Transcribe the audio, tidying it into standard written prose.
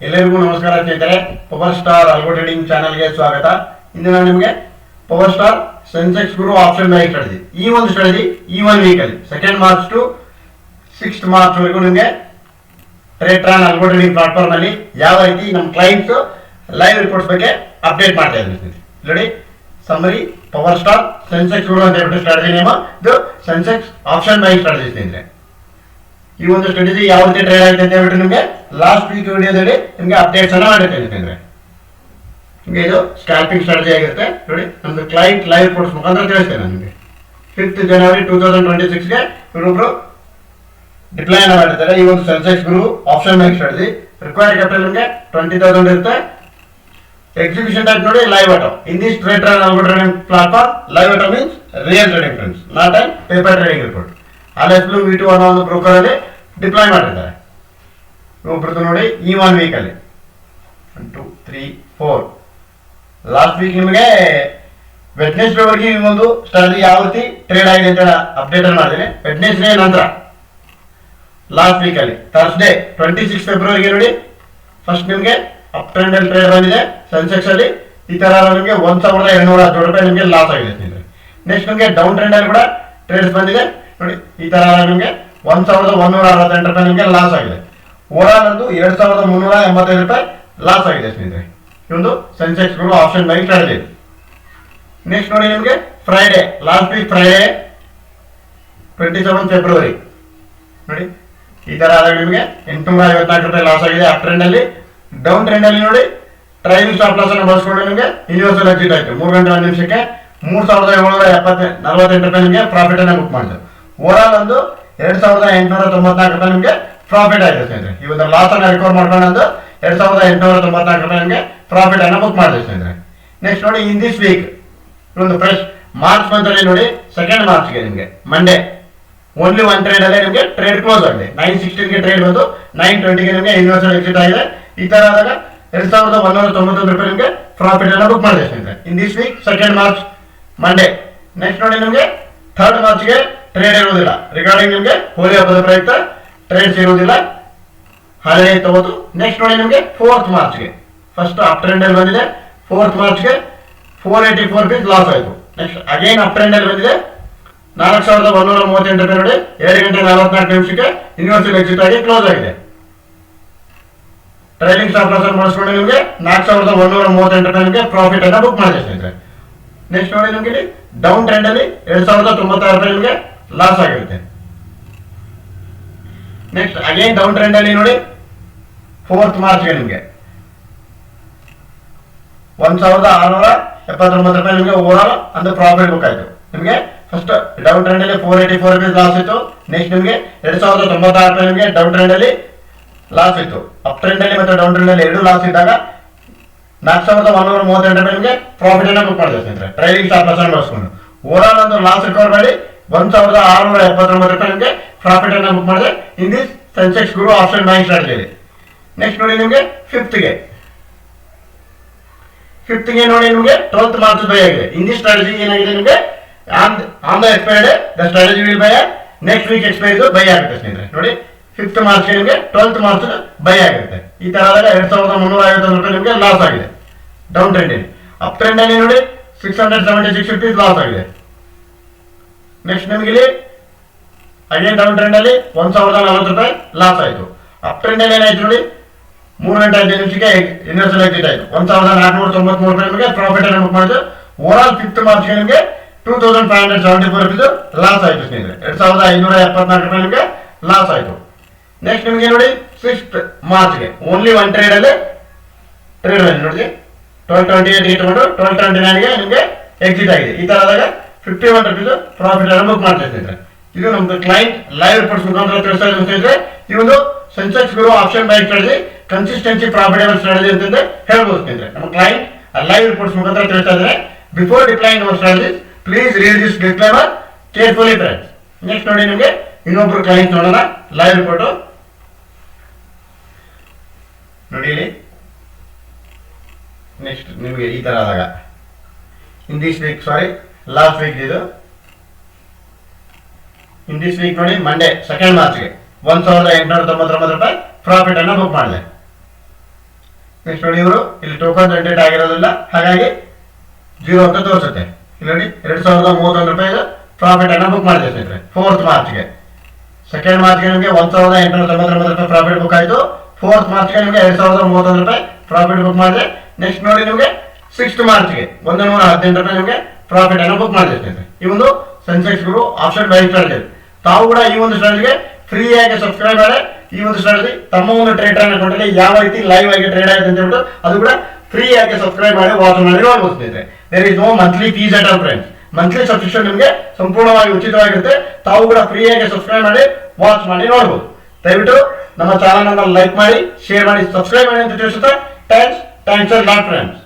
ಎಲ್ಲರಿಗೂ ನಮಸ್ಕಾರ ಸ್ನೇಹಿತರೆ. ಪವರ್ ಸ್ಟಾರ್ ಆಲ್ಗೋ ಟ್ರೇಡಿಂಗ್ ಚಾನಲ್ಗೆ ಸ್ವಾಗತ. ಇಂದು ನಾನು ನಿಮಗೆ power star Sensex Guru option buy strategy ಈ ಒಂದು ಸ್ಟ್ರಾಟಜಿ ಈ ಒಂದು ವೀಕಲ್ಲಿ 2nd March to 6th March ವರೆಗೂ ನಿಮಗೆ ಟ್ರೇಟ್ರಾನ್ ಆಲ್ಗೋ ಟ್ರೇಡಿಂಗ್ ಪ್ಲಾಟ್ಫಾರ್ಮ್ ಅಲ್ಲಿ ಯಾವ ರೀತಿ ನಮ್ಮ ಕ್ಲೈಂಟ್ಸ್ ಲೈವ್ ರಿಪೋರ್ಟ್ಸ್ ಬಗ್ಗೆ ಅಪ್ಡೇಟ್ ಮಾಡ್ತಾ ಇದ್ದೀನಿ. ನೋಡಿ, ಸಮ್ಮರಿ ಪವರ್ ಸ್ಟಾರ್ ಸೆನ್ಸೆಕ್ಸ್ ಗುರು ಅಂತ ಹೇಳ್ಬಿಟ್ಟು ಸ್ಟ್ರಾಟಜಿ ನೇಮ, ಇದು ಸೆನ್ಸೆಕ್ಸ್ ಆಪ್ಷನ್ ಬೈ ಸ್ಟ್ರಾಟಜಿ ಸ್ನೇಹಿತರೆ. ಈ ಒಂದು ಸ್ಟ್ರಾಟಜಿ ಯಾವ ರೀತಿ ಟ್ರೇಡ್ ಆಗುತ್ತೆ ಅಂತ ಹೇಳ್ಬಿಟ್ಟು ನಿಮಗೆ ಲಾಸ್ಟ್ ವೀಕ್ ವಿಡಿಯೋದಲ್ಲಿ ನಿಮಗೆ ಅಪ್ಡೇಟ್ಸ್ ಅನ್ನ ಮಾಡಿರ್ತೇನೆ ಸ್ನೇಹಿತರೆ. ನಿಮಗೆ ಇದು ಸ್ಕ್ಯಾಲ್ಪಿಂಗ್ ಸ್ಟ್ರಾಟಜಿ ಆಗಿರುತ್ತೆ. ನೋಡಿ, ನಮ್ದು ಕ್ಲೈಂಟ್ ಲೈವ್ ರಿಪೋರ್ಟ್ಸ್ ಮುಖಾಂತರ ತಿಳಿಸ್ತೇನೆ ನಾನು ನಿಮಗೆ. 5th ಜನವರಿ 2026ಗೆ ಇವರೊಬ್ರು ಡಿಪ್ಲಾಯ್ ಮಾಡಿರ್ತಾರೆ ಈ ಒಂದು Sensex Guru option buy strategy. Required capital ನಿಮಗೆ 20,000 ಇರುತ್ತೆ. ಎಕ್ಸಿಕ್ಯೂಷನ್ ಟೈಪ್ ನೋಡಿ live auto. In this Tradetron algo trading platform live auto means real trading friends, not on paper trading report. ಅಲ್ಎಸ್ಬ್ಲೂ V2 ಅನ್ನೋ ಒಂದು ಬ್ರೋಕರ್ ಅಲ್ಲಿ ಡಿಪ್ಲಾಯ್ ಮಾಡಿರ್ತಾರೆ. ಒಬ್ಬರದ್ದು ನೋಡಿ ಈ 1 ವೀಕಲ್ಲಿ 1 2 3 4 ಲಾಸ್ಟ್ ವೀಕ್ ನಿಮಗೆ ವೆಡ್ನೆಸ್ಡೇ ವರೆಗೆ ಈ ಒಂದು ಸ್ಟ್ರಾಟಜಿ ಯಾವ ರೀತಿ ಟ್ರೇಡ್ ಆಗಿದೆ ಅಂತ ಅಪ್ಡೇಟ್ ಮಾಡಿದ್ದೀನಿ. ವೆಡ್ನೆಸ್ಡೇ ನಂತರ ಲಾಸ್ಟ್ ವೀಕಲ್ಲಿ ಥರ್ಸ್ಡೇ 26 ಫೆಬ್ರವರಿಗೆ ನೋಡಿ ಫಸ್ಟ್ ನಿಮಗೆ ಅಪ್ ಟ್ರೆಂಡ್ ಅಲ್ಲಿ ಟ್ರೇಡ್ ಬಂದಿದೆ ಸೆನ್ಸೆಕ್ಸ್ ಅಲ್ಲಿ. ಈ ತರ ನಿಮಗೆ 1,210 ರೂಪಾಯಿ ನಿಮಗೆ ಲಾಸ್ ಆಗಿದೆ. ನೆಕ್ಸ್ಟ್ ನಿಮಗೆ ಡೌನ್ ಟ್ರೆಂಡ್ ಅಲ್ಲಿ ಕೂಡ ಟ್ರೇಡ್ಸ್ ಬಂದಿದೆ. ನೋಡಿ, ಈ ತರ ನಿಮಗೆ 1,168 ರೂಪಾಯಿ ನಿಮಗೆ ಲಾಸ್ ಆಗಿದೆ. ಓವರಾಲ್ ಅಂತೂ 2,385 ರೂಪಾಯಿ ಲಾಸ್ ಆಗಿದೆ ಸ್ನೇಹಿತರೆ. ಇದೊಂದು Sensex Guru option buy strategy. Next ನೋಡಿ, ನಿಮಗೆ Friday last week Friday 27 February ನೋಡಿ ಈ ತರ ಆದಾಗ ನಿಮಗೆ 854 ರೂಪಾಯಿ ಲಾಸ್ ಆಗಿದೆ ಅಪ್ ಟ್ರೆಂಡ್ ಅಲ್ಲಿ. ಡೌನ್ ಟ್ರೆಂಡ್ ಅಲ್ಲಿ ನೋಡಿ ಟ್ರೈಲಿಂಗ್ ಸ್ಟಾಪ್ ಲಾಸ್ ಅನ್ನು ಬಳಸ್ಕೊಂಡು ನಿಮಗೆ ಯೂನಿವರ್ಸಲ್ ಎಕ್ಸಿಟ್ ಆಯ್ತು. 3 ಗಂಟೆ 1 ನಿಮಿಷಕ್ಕೆ 3,748 ರೂಪಾಯಿ ನಿಮಗೆ ಪ್ರಾಫಿಟ್ ಅನ್ನ ಬುಕ್ ಮಾಡಿದೆ. ಓವರಾಲ್ ಒಂದು 2,894 ರೂಪಾಯಿ ನಿಮಗೆ ಪ್ರಾಫಿಟ್ ಆಗಿದೆ ಸ್ನೇಹಿತರೆ. ಈ ಒಂದು ಲಾಸ್ ಅನ್ನ ರಿಕವರ್ ಮಾಡ್ಕೊಂಡು 2,894 ರೂಪಾಯಿ ನಿಮಗೆ ಪ್ರಾಫಿಟ್ ಅನ್ನ ಬುಕ್ ಮಾಡಿದೆ ಸ್ನೇಹಿತರೆ. ನೆಕ್ಸ್ಟ್ ನೋಡಿ, ಇನ್ ದಿಸ್ ವೀಕ್ ಒಂದು ಫ್ರೆಶ್ ಮಾರ್ಚ್ ಮಂತ್ ಅಲ್ಲಿ ನೋಡಿ 2nd ಮಾರ್ಚ್ಗೆ ನಿಮಗೆ ಮಂಡೇ ಓನ್ಲಿ 1 ಟ್ರೇಡ್ ಅಲ್ಲೇ ನಿಮಗೆ ಟ್ರೇಡ್ ಕ್ಲೋಸ್ ಆಗಿದೆ. 9:16ಗೆ ಟ್ರೇಡ್ ಬಂದು 9:20ಗೆ ನಿಮಗೆ ಯೂನಿವರ್ಸಲ್ ಎಕ್ಸಿಟ್ ಆಗಿದೆ. ಈ ತರ ಆದಾಗ 2,191 ರೂಪಾಯಿ ನಿಮಗೆ ಪ್ರಾಫಿಟ್ ಅನ್ನ ಬುಕ್ ಮಾಡಿದೆ ಸ್ನೇಹಿತರೆ. In this week 2nd March Monday. Next ನೋಡಿ, ನಿಮಗೆ 3rd ಮಾರ್ಚ್ಗೆ ಟ್ರೇಡ್ ಇರುವುದಿಲ್ಲ. ರಿಗಾರ್ಡಿಂಗ್ ನಿಮಗೆ ಹೋಲಿ ಹಬ್ಬದ ಪ್ರಯುಕ್ತ ಟ್ರೇಡ್ಸ್ ಇರುವುದಿಲ್ಲ, ಹಾಲಿಡೇ ತಗೋದು. ನೆಕ್ಸ್ಟ್ ನೋಡಿ, ನಿಮಗೆ 4th ಮಾರ್ಚ್ಗೆ ಫಸ್ಟ್ ಅಪ್ ಟ್ರೆಂಡ್ ಅಲ್ಲಿ ಬಂದಿದೆ. 4th ಮಾರ್ಚ್ಗೆ 484 ರೂಪೀಸ್ ಲಾಸ್ ಆಯಿತು. ನೆಕ್ಸ್ಟ್ ಅಗೇನ್ ಅಪ್ ಟ್ರೆಂಡ್ ಅಲ್ಲಿ ಬಂದಿದೆ 4,138 ರೂಪಾಯಿ ನೋಡಿ 2 ಗಂಟೆ 44 ನಿಮಿಷಕ್ಕೆ ಯೂನಿವರ್ಸಲ್ ಎಕ್ಸಿಟ್ ಆಗಿ ಕ್ಲೋಸ್ ಆಗಿದೆ. ಟ್ರೈಲಿಂಗ್ ಸ್ಟಾಪ್ ಲಾಸ್ ಅನ್ನು ಬಳಸ್ಕೊಂಡು ನಿಮಗೆ 4,138 ರೂಪಾಯಿ ನಿಮಗೆ ಪ್ರಾಫಿಟ್ ಅನ್ನ ಬುಕ್ ಮಾಡಿದೆ ಸ್ನೇಹಿತರೆ. ನೆಕ್ಸ್ಟ್ ನೋಡಿ, ನಿಮಗೆ ಡೌನ್ ಟ್ರೆಂಡ್ ಅಲ್ಲಿ 2,096 ರೂಪಾಯಿ ನಿಮಗೆ ಲಾಸ್ ಆಗಿರುತ್ತೆ. ನೆಕ್ಸ್ಟ್ ಅಗೇನ್ ಡೌನ್ ಟ್ರೆಂಡ್ ಅಲ್ಲಿ ನೋಡಿ 4th ಮಾರ್ಚ್ಗೆ ನಿಮಗೆ 1,679 ರೂಪಾಯಿ ನಿಮಗೆ ಓವರಾಲ್ ಅಂದ್ರೆ ಪ್ರಾಫಿಟ್ ಬುಕ್ ಆಯಿತು. ನಿಮಗೆ ಫಸ್ಟ್ ಡೌನ್ ಟ್ರೆಂಡ್ ಅಲ್ಲಿ 484 ರೂಪೀಸ್ ಲಾಸ್ ಇತ್ತು. ನೆಕ್ಸ್ಟ್ ನಿಮಗೆ 2,096 ರೂಪಾಯಿ ನಿಮಗೆ ಡೌನ್ ಟ್ರೆಂಡ್ ಅಲ್ಲಿ ಲಾಸ್ ಇತ್ತು. ಅಪ್ ಟ್ರೆಂಡ್ ಅಲ್ಲಿ ಮತ್ತು ಡೌನ್ ಟ್ರೆಂಡ್ ಅಲ್ಲಿ 2 ಲಾಸ್ ಇದ್ದಾಗ 4,138 ರೂಪಾಯಿ ನಿಮಗೆ ಪ್ರಾಫಿಟ್ ಅನ್ನ ಬುಕ್ ಮಾಡಿದೆ ಸ್ನೇಹಿತರೆ. ಟ್ರೈಲಿಂಗ್ ಸ್ಟಾಪ್ ಲಾಸ್ ಅನ್ನು ಬಳಸ್ಕೊಂಡು ಓವರಾಲ್ ಒಂದು ಲಾಸ್ ರಿಕವರ್ ಮಾಡಿ 1,679 ರೂಪಾಯಿ ನಿಮಗೆ ಪ್ರಾಫಿಟ್ ಅನ್ನ ಬುಕ್ ಮಾಡಿದೆ in this Sensex Guru option buy strategy. Next ನೋಡಿ, ನಿಮಗೆ 5th ನೋಡಿ ನಿಮಗೆ 12th ಮಾರ್ಚ್ ಬೈ ಆಗಿದೆ. ಇನ್ ದಿಸ್ ಸ್ಟ್ರಾಟಜಿ ಏನಾಗಿದೆ, ನಿಮಗೆ on the expired the strategy will buy next week expire by ಆಗುತ್ತೆ ಸ್ನೇಹಿತರೆ. ನೋಡಿ 5th ಮಾರ್ಚ್ಗೆ ನಿಮಗೆ 12th ಮಾರ್ಚ್ ಬೈ ಆಗಿರುತ್ತೆ. ಈ ತರ ಆದಾಗ 2,351 ರೂಪಾಯಿ ನಿಮಗೆ ಲಾಸ್ ಆಗಿದೆ ಡೌನ್ ಟ್ರೆಂಡ್ ಅಲ್ಲಿ. ಅಪ್ ಟ್ರೆಂಡ್ ಅಲ್ಲಿ ನೋಡಿ 676 ರೂಪೀಸ್ ಲಾಸ್ ಆಗಿದೆ. ನೆಕ್ಸ್ಟ್ ನಿಮಗೆ ಇಲ್ಲಿ ಅಗೇನ್ ಡೌನ್ ಟ್ರೆಂಡ್ ಅಲ್ಲಿ 1,040 ರೂಪಾಯಿ ಲಾಸ್ ಆಯಿತು. ಅಪ್ ಟ್ರೆಂಡ್ ಅಲ್ಲಿ ಏನಾಯ್ತು ನೋಡಿ 3 ಗಂಟೆ 5 ನಿಮಿಷಕ್ಕೆ ಯೂನಿವರ್ಸಲ್ ಎಕ್ಸಿಟ್ ಆಯಿತು. 1,493 ರೂಪಾಯಿ ನಿಮಗೆ ಪ್ರಾಫಿಟ್ ಅನ್ನು ಬುಕ್ ಮಾಡಿದ್ದು. ಓವರಾಲ್ 5th ಮಾರ್ಚ್ಗೆ ನಿಮಗೆ 2,574 ರೂಪೀಸ್ ಲಾಸ್ ಆಯಿತು ಸ್ನೇಹಿತರೆ. 2,574 ರೂಪಾಯಿ ನಿಮಗೆ ಲಾಸ್ ಆಯಿತು. ನೆಕ್ಸ್ಟ್ ನಿಮಗೆ ನೋಡಿ 6th ಮಾರ್ಚ್ಗೆ ಓನ್ಲಿ 1 ಟ್ರೇಡ್ ಅಲ್ಲಿ ಟ್ರೇಡ್ ಬಂದು ನೋಡಿ 1228 ಇಟ್ಕೊಂಡು 1229ಗೆ ನಿಮಗೆ ಎಕ್ಸಿಟ್ ಆಗಿದೆ. ಈ ತರ ಆದಾಗ 51 ರೂಪೀಸ್ ಪ್ರಾಫಿಟ್ ಅನ್ನು ಬುಕ್ ಮಾಡ್ತಾ ಇದ್ದಾರೆ. ಇದು ನಮ್ದು ಕ್ಲೈಂಟ್ ಲೈವ್ ರಿಪೋರ್ಟ್ಸ್ ಮುಖಾಂತರ ತಿಳಿಸ್ತಾ ಇದ್ರೆ ಈ ಒಂದು Sensex Guru option buy strategy consistency profitable strategy ಅಂತಂದ್ರೆ ಹೇಳ್ಬೋದು ಸ್ನೇಹಿತರೆ. ನಮ್ಮ ಕ್ಲೈಂಟ್ ಲೈವ್ ರಿಪೋರ್ಟ್ಸ್ ಮುಖಾಂತರ ತಿಳಿಸ್ತಾ ಇದ್ದಾರೆ. Before deploying our strategy please read this disclaimer carefully friends. Next ನೋಡಿ, ನಿಮಗೆ ಇನ್ನೊಬ್ರು ಕ್ಲೈಂಟ್ ನೋಡೋಣ ಲೈವ್ ರಿಪೋರ್ಟ್ ನೋಡಿ ಇಲ್ಲಿ. ನೆಕ್ಸ್ಟ್ ನಿಮಗೆ ಈ ತರ ಆದಾಗ in this week last week ಇದು ಇನ್ ದಿಸ್ ವೀಕ್ ನೋಡಿ ಮಂಡೇ 2nd ಮಾರ್ಚ್ಗೆ 1,899 ರೂಪಾಯಿ ಪ್ರಾಫಿಟ್ ಅನ್ನು ಬುಕ್ ಮಾಡಿದೆ. ನೆಕ್ಸ್ಟ್ ನೋಡಿ ಇವರು ಇಲ್ಲಿ ಟೋಕನ್ ಜನರೇಟ್ ಆಗಿರೋದಿಲ್ಲ, ಹಾಗಾಗಿ 0 ಅಂತ ತೋರಿಸುತ್ತೆ. ಇಲ್ಲಿ ನೋಡಿ 2031 ರೂಪಾಯಿ ಪ್ರಾಫಿಟ್ ಅನ್ನ ಬುಕ್ ಮಾಡಿದೆ ಸ್ನೇಹಿತರೆ 4th ಮಾರ್ಚ್ಗೆ. 2nd ಮಾರ್ಚ್ಗೆ ನಿಮಗೆ 1899 ರೂಪಾಯಿ ಪ್ರಾಫಿಟ್ ಬುಕ್ ಆಯಿತು. 4th ಮಾರ್ಚ್ಗೆ ನಿಮಗೆ 2031 ರೂಪಾಯಿ ಪ್ರಾಫಿಟ್ ಬುಕ್ ಮಾಡಿದೆ. ನೆಕ್ಸ್ಟ್ ನೋಡಿ ನಿಮಗೆ 6th ಮಾರ್ಚ್ಗೆ 118 ರೂಪಾಯಿ ನಿಮಗೆ ಪ್ರಾಫಿಟ್ ಅನ್ನು ಬುಕ್ ಮಾಡಿದೆ ಸ್ನೇಹಿತರೆ. ಈ ಒಂದು Sensex Guru option buy strategy. ತಾವು ಕೂಡ ಈ ಒಂದು ಸ್ಟ್ರಾಟಜಿಗೆ ಫ್ರೀ ಆಗಿ ಸಬ್ಸ್ಕ್ರೈಬ್ ಮಾಡಿ ಈ ಒಂದು ಸ್ಟ್ರಾಟಜಿ ತಮ್ಮ ಒಂದು ಟ್ರೇಡರ್ ಅಕೌಂಟಲ್ಲಿ ಯಾವ ರೀತಿ ಲೈವ್ ಆಗಿ ಟ್ರೇಡ್ ಆಗುತ್ತೆ ಅಂತ ಹೇಳ್ಬಿಟ್ಟು ಅದು ಕೂಡ ಫ್ರೀ ಆಗಿ ಸಬ್ಸ್ಕ್ರೈಬ್ ಮಾಡಿ ವಾಚ್ ಮಾಡಿ ನೋಡ್ಬೋದು ಸ್ನೇಹಿತರೆ. There is no monthly fees at all friends. Monthly subscription ನಿಮಗೆ ಸಂಪೂರ್ಣವಾಗಿ ಉಚಿತವಾಗಿರುತ್ತೆ. ತಾವು ಕೂಡ ಫ್ರೀ ಆಗಿ ಸಬ್ಸ್ಕ್ರೈಬ್ ಮಾಡಿ ವಾಚ್ ಮಾಡಿ ನೋಡ್ಬೋದು. ದಯವಿಟ್ಟು ನಮ್ಮ ಚಾನಲ್ ಅನ್ನು ಲೈಕ್ ಮಾಡಿ, ಶೇರ್ ಮಾಡಿ, ಸಬ್ಸ್ಕ್ರೈಬ್ ಮಾಡಿ ಅಂತ ತಿಳಿಸುತ್ತಾ ಥ್ಯಾಂಕ್ಸ್ ಅ ಲಾಟ್ ಫ್ರೆಂಡ್ಸ್.